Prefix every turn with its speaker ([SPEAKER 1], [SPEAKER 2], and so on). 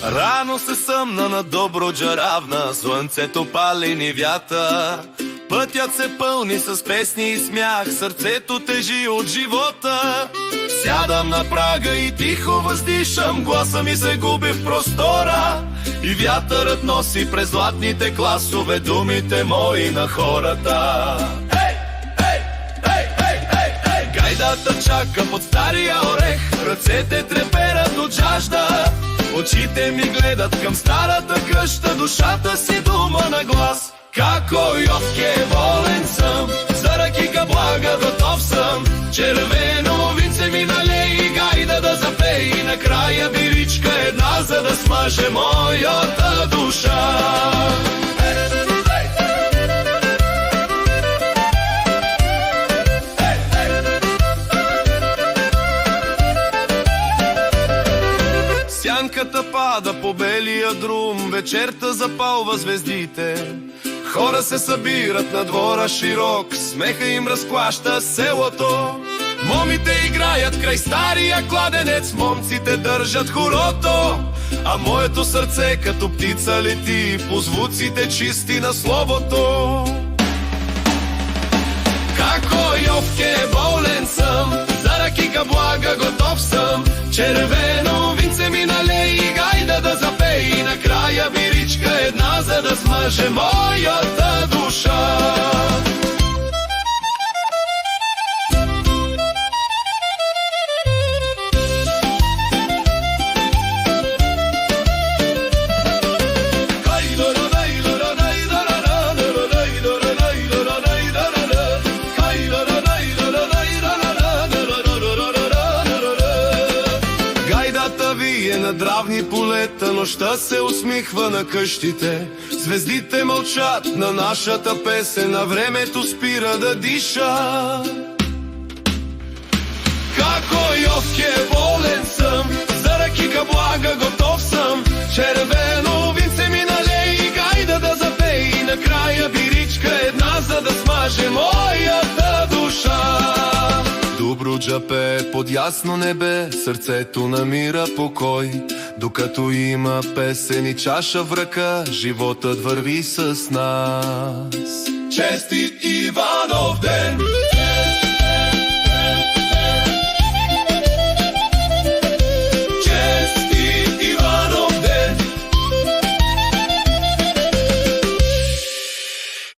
[SPEAKER 1] Рано се съмна на Добруджа равна, слънцето пали нивята. Пътят се пълни с песни и смях, сърцето тежи от живота. Сядам на прага и тихо въздишам, гласа ми се губи в простора. И вятърът носи през златните класове думите мои на хората. Гайдата чака под стария орех, ръцете треперят от жажда. Очите ми гледат към старата къща, душата си дума на глас. Како Йовке волен съм, за ракика блага готов съм. Червено винце ми налей, гайда да запей, и накрая биричка една, за да смаже моята душа. Сянката пада по белия друм, вечерта запалва звездите. Хора се събират на двора широк, смеха им разклаща селото. Момите играят край стария кладенец, момците държат хорото. А моето сърце като птица лети по звуците чисти на словото. Како Йовке волен съм, за ракика блага готов съм. Червено винце ми налей, гайда да запей, и накрая биричка една, за да смаже моята душа. На дравни полета нощта се усмихва на къщите. Звездите мълчат на нашата песен, а времето спира да диша. Како Йовке волен съм, за ракика блага готов съм. Червено винце ми налей, гайда да запей, и накрая биричка една, за да смаже моята душа. Добруджа пее под ясно небе, сърцето намира покой. Докато има песен и чаша в ръка, животът върви с нас. Честит Иванов ден!